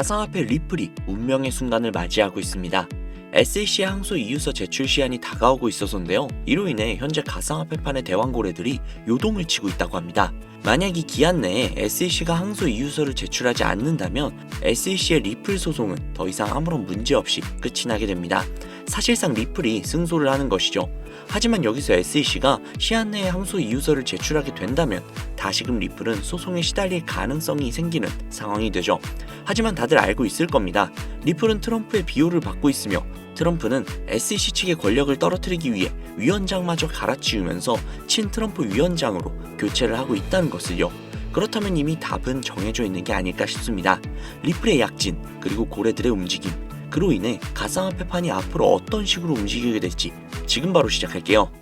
가상화폐 리플이 운명의 순간을 맞이하고 있습니다. SEC의 항소 이유서 제출 시한이 다가오고 있어서인데요. 이로 인해 현재 가상화폐판의 대왕고래들이 요동을 치고 있다고 합니다. 만약 이 기한 내에 SEC가 항소 이유서를 제출하지 않는다면 SEC의 리플 소송은 더 이상 아무런 문제 없이 끝이 나게 됩니다. 사실상 리플이 승소를 하는 것이죠. 하지만 여기서 SEC가 시한 내에 항소 이유서를 제출하게 된다면 다시금 리플은 소송에 시달릴 가능성이 생기는 상황이 되죠. 하지만 다들 알고 있을 겁니다. 리플은 트럼프의 비호를 받고 있으며 트럼프는 SEC 측의 권력을 떨어뜨리기 위해 위원장마저 갈아치우면서 친 트럼프 위원장으로 교체를 하고 있다는 것을요. 그렇다면 이미 답은 정해져 있는 게 아닐까 싶습니다. 리플의 약진, 그리고 고래들의 움직임, 그로 인해 가상화폐판이 앞으로 어떤 식으로 움직이게 될지 지금 바로 시작할게요.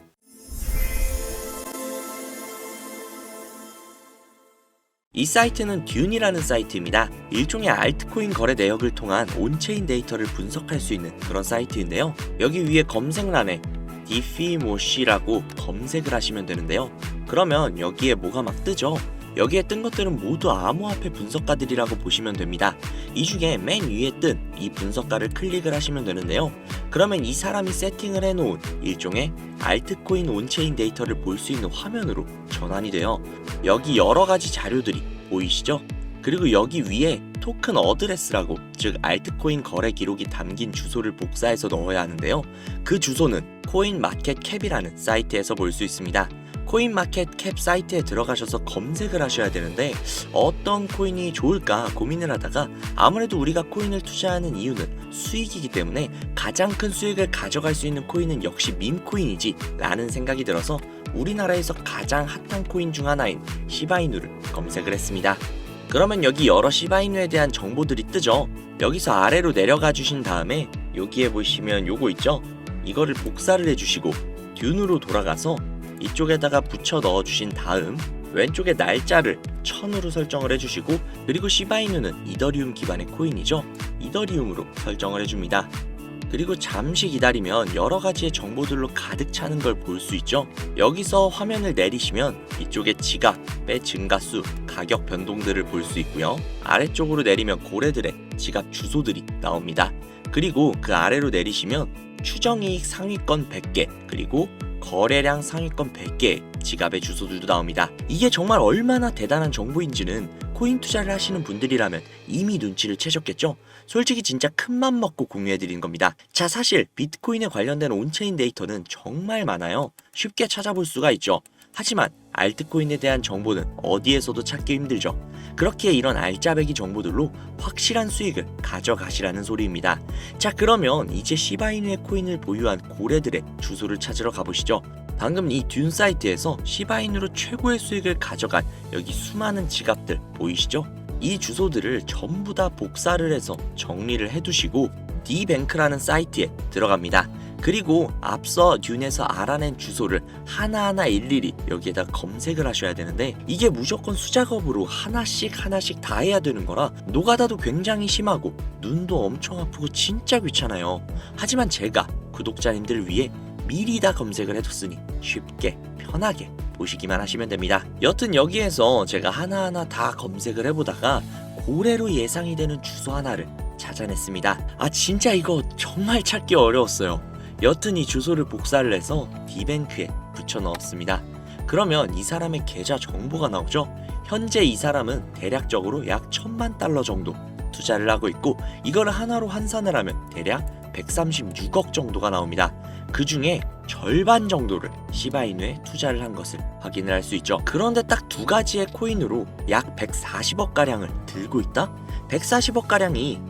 이 사이트는 듄이라는 사이트입니다. 일종의 알트코인 거래 내역을 통한 온체인 데이터를 분석할 수 있는 그런 사이트인데요. 여기 위에 검색란에 디피모시라고 검색을 하시면 되는데요. 그러면 여기에 뭐가 막 뜨죠? 여기에 뜬 것들은 모두 암호화폐 분석가들이라고 보시면 됩니다. 이 중에 맨 위에 뜬 이 분석가를 클릭을 하시면 되는데요. 그러면 이 사람이 세팅을 해놓은 일종의 알트코인 온체인 데이터를 볼 수 있는 화면으로 전환이 돼요. 여기 여러가지 자료들이 보이시죠? 그리고 여기 위에 토큰 어드레스라고, 즉 알트코인 거래 기록이 담긴 주소를 복사해서 넣어야 하는데요. 그 주소는 코인마켓캡이라는 사이트에서 볼 수 있습니다. 코인마켓캡 사이트에 들어가셔서 검색을 하셔야 되는데 어떤 코인이 좋을까 고민을 하다가 아무래도 우리가 코인을 투자하는 이유는 수익이기 때문에 가장 큰 수익을 가져갈 수 있는 코인은 역시 밈코인이지 라는 생각이 들어서 우리나라에서 가장 핫한 코인 중 하나인 시바이누를 검색을 했습니다. 그러면 여기 여러 시바이누에 대한 정보들이 뜨죠. 여기서 아래로 내려가 주신 다음에 여기에 보시면 요거 있죠? 이거를 복사를 해주시고 듄으로 돌아가서 이쪽에다가 붙여 넣어주신 다음 왼쪽에 날짜를 1000으로 설정을 해주시고, 그리고 시바이누는 이더리움 기반의 코인이죠. 이더리움으로 설정을 해줍니다. 그리고 잠시 기다리면 여러가지의 정보들로 가득 차는 걸 볼 수 있죠. 여기서 화면을 내리시면 이쪽에 지갑, 배 증가수, 가격 변동들을 볼 수 있고요. 아래쪽으로 내리면 고래들의 지갑 주소들이 나옵니다. 그리고 그 아래로 내리시면 추정이익 상위권 100개, 그리고 거래량 상위권 100개의 지갑의 주소들도 나옵니다. 이게 정말 얼마나 대단한 정보인지는 코인 투자를 하시는 분들이라면 이미 눈치를 채셨겠죠? 솔직히 진짜 큰맘 먹고 공유해드리는 겁니다. 자, 사실 비트코인에 관련된 온체인 데이터는 정말 많아요. 쉽게 찾아볼 수가 있죠. 하지만 알트코인에 대한 정보는 어디에서도 찾기 힘들죠. 그렇기에 이런 알짜배기 정보들로 확실한 수익을 가져가시라는 소리입니다. 자, 그러면 이제 시바이누의 코인을 보유한 고래들의 주소를 찾으러 가보시죠. 방금 이 듄 사이트에서 시바이누로 최고의 수익을 가져간 여기 수많은 지갑들 보이시죠? 이 주소들을 전부 다 복사를 해서 정리를 해두시고 디뱅크라는 사이트에 들어갑니다. 그리고 앞서 듄에서 알아낸 주소를 하나하나 일일이 여기에다 검색을 하셔야 되는데 이게 무조건 수작업으로 하나씩 다 해야 되는 거라 노가다도 굉장히 심하고 눈도 엄청 아프고 진짜 귀찮아요. 하지만 제가 구독자님들 위해 미리 다 검색을 해뒀으니 쉽게 편하게 보시기만 하시면 됩니다. 여튼 여기에서 제가 하나하나 다 검색을 해보다가 고래로 예상이 되는 주소 하나를 찾아냈습니다. 아, 진짜 이거 정말 찾기 어려웠어요. 여튼 이 주소를 복사를 해서 디뱅크에 붙여 넣었습니다. 그러면 이 사람의 계좌 정보가 나오죠. 현재 이 사람은 대략적으로 약 1000만 달러 정도 투자를 하고 있고 이거를 하나로 환산을 하면 대략 136억 정도가 나옵니다. 그 중에 절반 정도를 시바이누에 투자를 한 것을 확인을 할 수 있죠. 그런데 딱 두 가지의 코인으로 약 140억 가량을 들고 있다? 140억 가량이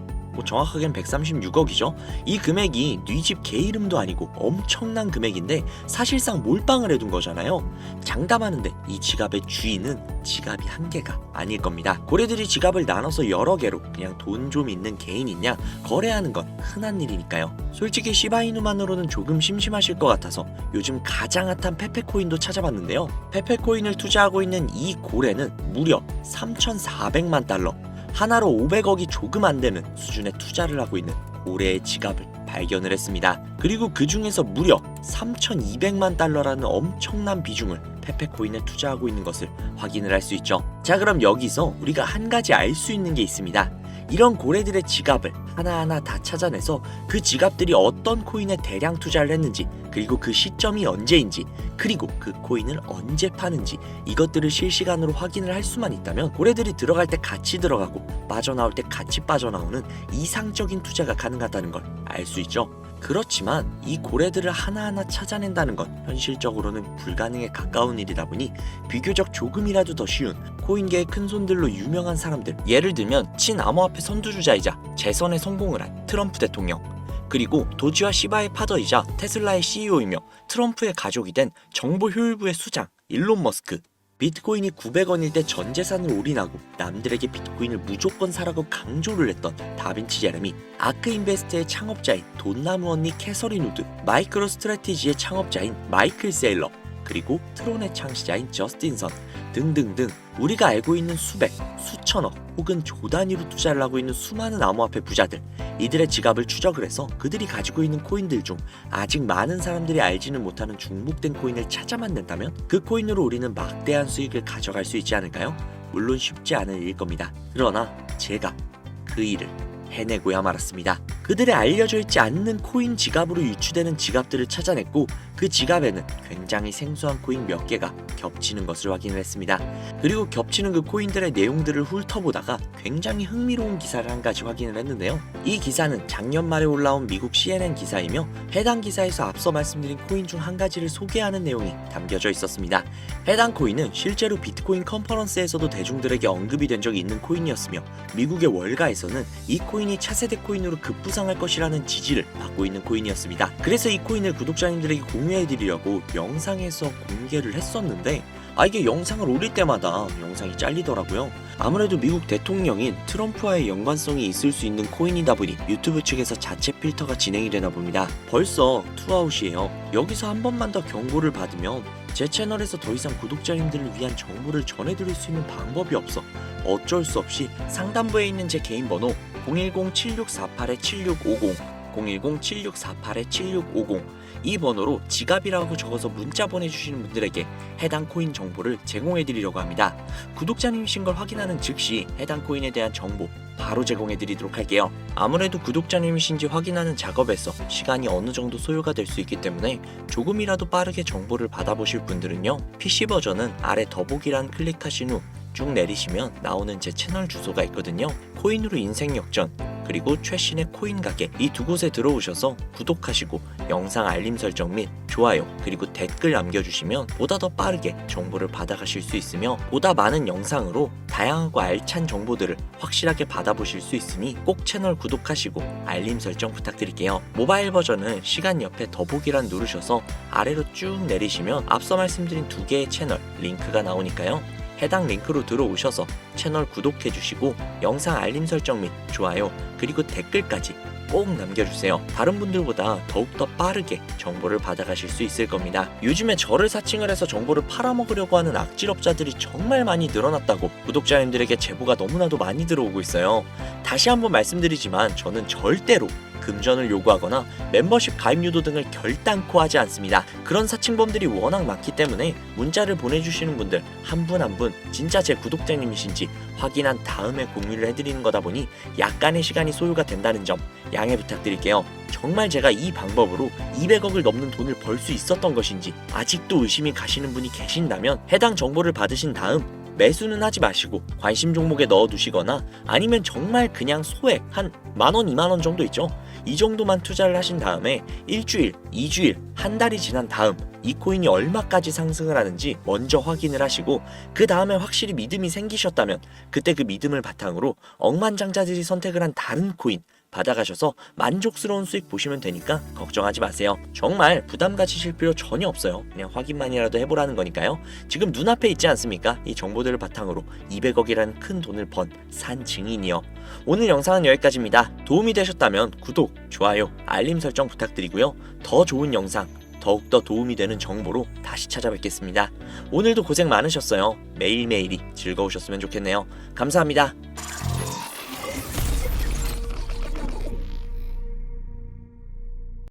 정확하게는 136억이죠. 이 금액이 네 집 개 이름도 아니고 엄청난 금액인데 사실상 몰빵을 해둔 거잖아요. 장담하는데 이 지갑의 주인은 지갑이 한 개가 아닐 겁니다. 고래들이 지갑을 나눠서 여러 개로 그냥 돈 좀 있는 개인이냐 거래하는 건 흔한 일이니까요. 솔직히 시바이누만으로는 조금 심심하실 것 같아서 요즘 가장 핫한 페페코인도 찾아봤는데요. 페페코인을 투자하고 있는 이 고래는 무려 3,400만 달러, 하나로 500억이 조금 안 되는 수준의 투자를 하고 있는 고래의 지갑을 발견을 했습니다. 그리고 그 중에서 무려 3,200만 달러라는 엄청난 비중을 페페코인에 투자하고 있는 것을 확인을 할 수 있죠. 자, 그럼 여기서 우리가 한 가지 알 수 있는 게 있습니다. 이런 고래들의 지갑을 하나하나 다 찾아내서 그 지갑들이 어떤 코인에 대량 투자를 했는지, 그리고 그 시점이 언제인지, 그리고 그 코인을 언제 파는지, 이것들을 실시간으로 확인을 할 수만 있다면 고래들이 들어갈 때 같이 들어가고 빠져나올 때 같이 빠져나오는 이상적인 투자가 가능하다는 걸 알 수 있죠. 그렇지만 이 고래들을 하나하나 찾아낸다는 건 현실적으로는 불가능에 가까운 일이다 보니 비교적 조금이라도 더 쉬운 코인계의 큰손들로 유명한 사람들, 예를 들면 친암호화폐 선두주자이자 재선에 성공을 한 트럼프 대통령, 그리고 도지와 시바의 파더이자 테슬라의 CEO이며 트럼프의 가족이 된 정보효율부의 수장 일론 머스크, 비트코인이 900원일 때 전 재산을 올인하고 남들에게 비트코인을 무조건 사라고 강조를 했던 다빈치 제레미, 아크 인베스트의 창업자인 돈나무 언니 캐서린 우드, 마이크로 스트래티지의 창업자인 마이클 세일러, 그리고 트론의 창시자인 저스틴 선 등등등, 우리가 알고 있는 수백, 수천억 혹은 조 단위로 투자를 하고 있는 수많은 암호화폐 부자들, 이들의 지갑을 추적을 해서 그들이 가지고 있는 코인들 중 아직 많은 사람들이 알지는 못하는 중복된 코인을 찾아만 낸다면 그 코인으로 우리는 막대한 수익을 가져갈 수 있지 않을까요? 물론 쉽지 않은 일일 겁니다. 그러나 제가 그 일을 해내고야 말았습니다. 그들의 알려져 있지 않는 코인 지갑으로 유추되는 지갑들을 찾아냈고, 그 지갑에는 굉장히 생소한 코인 몇 개가 겹치는 것을 확인을 했습니다. 그리고 겹치는 그 코인들의 내용들을 훑어보다가 굉장히 흥미로운 기사를 한 가지 확인을 했는데요. 이 기사는 작년 말에 올라온 미국 CNN 기사이며 해당 기사에서 앞서 말씀드린 코인 중 한 가지를 소개하는 내용이 담겨져 있었습니다. 해당 코인은 실제로 비트코인 컨퍼런스에서도 대중들에게 언급이 된 적이 있는 코인이었으며 미국의 월가에서는 이 코인이 차세대 코인으로 급부상할 것이라는 지지를 받고 있는 코인이었습니다. 그래서 이 코인을 구독자님들에게 공유해드리려고 영상에서 공개를 했었는데 이게 영상을 올릴 때마다 영상이 잘리더라고요. 아무래도 미국 대통령인 트럼프와의 연관성이 있을 수 있는 코인이다 보니 유튜브 측에서 자체 필터가 진행이 되나 봅니다. 벌써 투아웃이에요. 여기서 한 번만 더 경고를 받으면 제 채널에서 더 이상 구독자님들을 위한 정보를 전해드릴 수 있는 방법이 없어 어쩔 수 없이 상단부에 있는 제 개인 번호 010-7648-7650 010-7648-7650 이 번호로 지갑이라고 적어서 문자 보내주시는 분들에게 해당 코인 정보를 제공해드리려고 합니다. 구독자님이신 걸 확인하는 즉시 해당 코인에 대한 정보 바로 제공해드리도록 할게요. 아무래도 구독자님이신지 확인하는 작업에서 시간이 어느 정도 소요가 될 수 있기 때문에 조금이라도 빠르게 정보를 받아보실 분들은요, PC 버전은 아래 더보기란 클릭하신 후 쭉 내리시면 나오는 제 채널 주소가 있거든요. 코인으로 인생 역전, 그리고 최신의 코인 가게, 이 두 곳에 들어오셔서 구독하시고 영상 알림 설정 및 좋아요 그리고 댓글 남겨주시면 보다 더 빠르게 정보를 받아가실 수 있으며 보다 많은 영상으로 다양하고 알찬 정보들을 확실하게 받아보실 수 있으니 꼭 채널 구독하시고 알림 설정 부탁드릴게요. 모바일 버전은 시간 옆에 더보기란 누르셔서 아래로 쭉 내리시면 앞서 말씀드린 두 개의 채널 링크가 나오니까요. 해당 링크로 들어오셔서 채널 구독해주시고 영상 알림 설정 및 좋아요 그리고 댓글까지 꼭 남겨주세요. 다른 분들보다 더욱더 빠르게 정보를 받아가실 수 있을 겁니다. 요즘에 저를 사칭을 해서 정보를 팔아먹으려고 하는 악질업자들이 정말 많이 늘어났다고 구독자님들에게 제보가 너무나도 많이 들어오고 있어요. 다시 한번 말씀드리지만 저는 절대로 금전을 요구하거나 멤버십 가입 유도 등을 결단코 하지 않습니다. 그런 사칭범들이 워낙 많기 때문에 문자를 보내주시는 분들 한 분 한 분 진짜 제 구독자님이신지 확인한 다음에 공유를 해드리는 거다 보니 약간의 시간이 소요가 된다는 점 양해 부탁드릴게요. 정말 제가 이 방법으로 200억을 넘는 돈을 벌 수 있었던 것인지 아직도 의심이 가시는 분이 계신다면 해당 정보를 받으신 다음 매수는 하지 마시고 관심 종목에 넣어두시거나 아니면 정말 그냥 소액 한 만원, 2만원 정도 있죠. 이 정도만 투자를 하신 다음에 일주일, 2주일, 한 달이 지난 다음 이 코인이 얼마까지 상승을 하는지 먼저 확인을 하시고 그 다음에 확실히 믿음이 생기셨다면 그때 그 믿음을 바탕으로 억만장자들이 선택을 한 다른 코인 받아가셔서 만족스러운 수익 보시면 되니까 걱정하지 마세요. 정말 부담 가지실 필요 전혀 없어요. 그냥 확인만이라도 해보라는 거니까요. 지금 눈앞에 있지 않습니까? 이 정보들을 바탕으로 200억이라는 큰 돈을 번 산 증인이요. 오늘 영상은 여기까지입니다. 도움이 되셨다면 구독, 좋아요, 알림 설정 부탁드리고요. 더 좋은 영상, 더욱더 도움이 되는 정보로 다시 찾아뵙겠습니다. 오늘도 고생 많으셨어요. 매일매일이 즐거우셨으면 좋겠네요. 감사합니다.